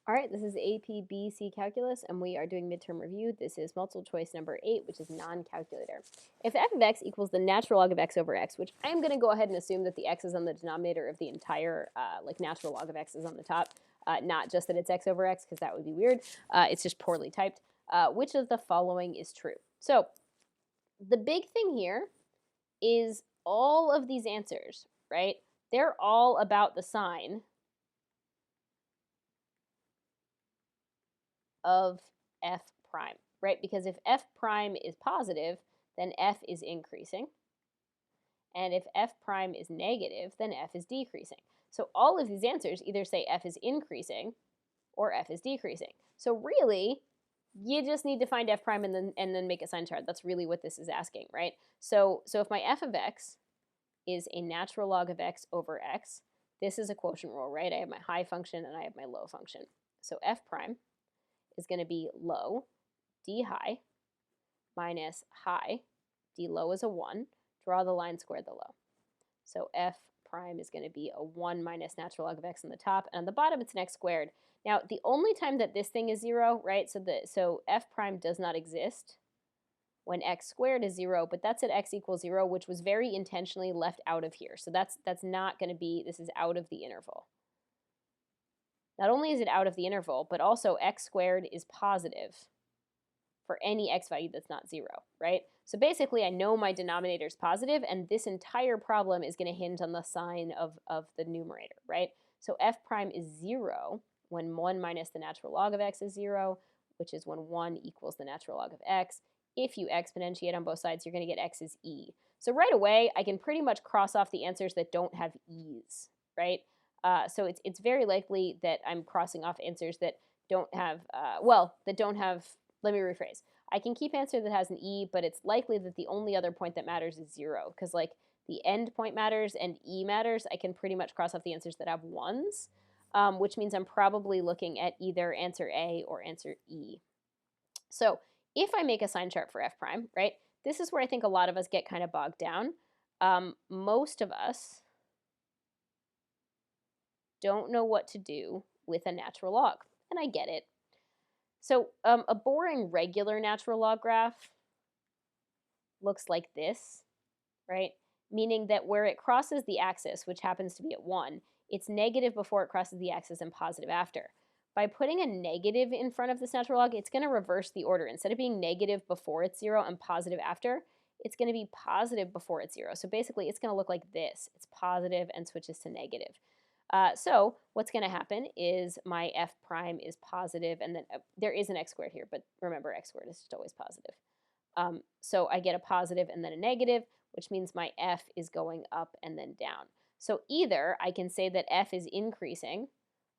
All right, this is APBC calculus, and we are doing midterm review. This is multiple choice number 8, which is non-calculator. If f of x equals the natural log of x over x, which I'm going to go ahead and assume that the x is on the denominator of the entire, like natural log of x is on the top, not just that it's x over x, because that would be weird. It's just poorly typed. Which of the following is true? So the big thing here is all of these answers, right? They're all about the sign of f prime, right? Because if f prime is positive, then f is increasing. And if f prime is negative, then f is decreasing. So all of these answers either say f is increasing or f is decreasing. So really, you just need to find f prime and then make a sign chart. That's really what this is asking, right? So if my f of x is a natural log of x over x, this is a quotient rule, right? I have my high function and I have my low function. So f prime is going to be low, d high, minus high, d low is a 1, draw the line, square the low. So f prime is going to be a 1 minus natural log of x on the top, and on the bottom it's an x squared. Now, the only time that this thing is 0, right, so f prime does not exist when x squared is 0, but that's at x equals 0, which was very intentionally left out of here. So that's not going to be, this is out of the interval. Not only is it out of the interval, but also x squared is positive for any x value that's not 0, right? So basically, I know my denominator is positive, and this entire problem is going to hinge on the sign of the numerator, right? So f prime is 0 when 1 minus the natural log of x is 0, which is when 1 equals the natural log of x. If you exponentiate on both sides, you're going to get x is e. So right away, I can pretty much cross off the answers that don't have e's, right? So it's very likely that I'm crossing off answers that don't have, that don't have, let me rephrase. I can keep answer that has an e, but it's likely that the only other point that matters is 0, because like the end point matters and e matters. I can pretty much cross off the answers that have 1s, which means I'm probably looking at either answer A or answer E. So if I make a sign chart for f prime, right, this is where I think a lot of us get kind of bogged down. Most of us don't know what to do with a natural log, and I get it. So a boring regular natural log graph looks like this, right? Meaning that where it crosses the axis, which happens to be at 1, it's negative before it crosses the axis and positive after. By putting a negative in front of this natural log, it's going to reverse the order. Instead of being negative before it's 0 and positive after, it's going to be positive before it's 0. So basically, it's going to look like this. It's positive and switches to negative. So what's going to happen is my f prime is positive, and then there is an x squared here, but remember, x squared is just always positive. So I get a positive and then a negative, which means my f is going up and then down. So either I can say that f is increasing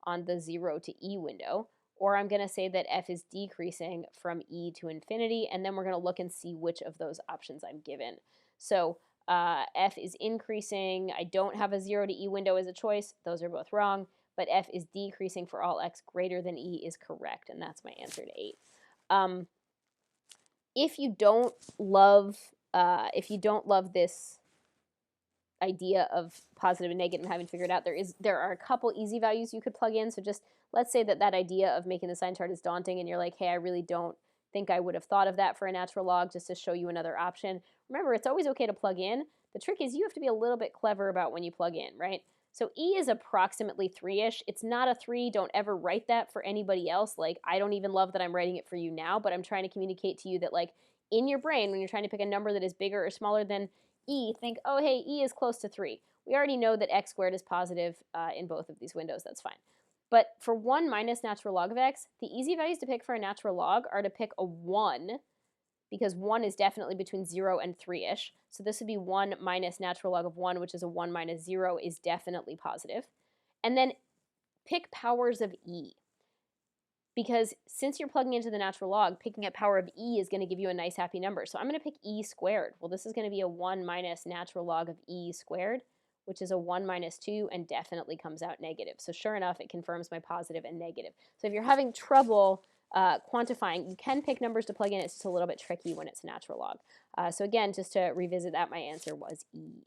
on the 0 to e window, or I'm going to say that f is decreasing from e to infinity, and then we're going to look and see which of those options I'm given. So f is increasing. I don't have a 0 to e window as a choice. Those are both wrong. But f is decreasing for all x greater than e is correct, and that's my answer to 8. If you don't love this idea of positive and negative and having figured out, there are a couple easy values you could plug in. So just let's say that idea of making the sign chart is daunting, and you're like, hey, I really don't think I would have thought of that for a natural log, just to show you another option. Remember, it's always okay to plug in. The trick is you have to be a little bit clever about when you plug in, right? So e is approximately 3-ish. It's not a 3. Don't ever write that for anybody else. Like, I don't even love that I'm writing it for you now, but I'm trying to communicate to you that, like, in your brain, when you're trying to pick a number that is bigger or smaller than e, think, oh, hey, e is close to 3. We already know that x squared is positive in both of these windows. That's fine. But for 1 minus natural log of x, the easy values to pick for a natural log are to pick a 1, because 1 is definitely between 0 and 3-ish. So this would be 1 minus natural log of 1, which is a 1 minus 0, is definitely positive. And then pick powers of e. Because since you're plugging into the natural log, picking a power of e is going to give you a nice happy number. So I'm going to pick e squared. Well, this is going to be a 1 minus natural log of e squared, which is a 1 minus 2 and definitely comes out negative. So sure enough, it confirms my positive and negative. So if you're having trouble quantifying, you can pick numbers to plug in. It's just a little bit tricky when it's a natural log. So again, just to revisit that, my answer was E.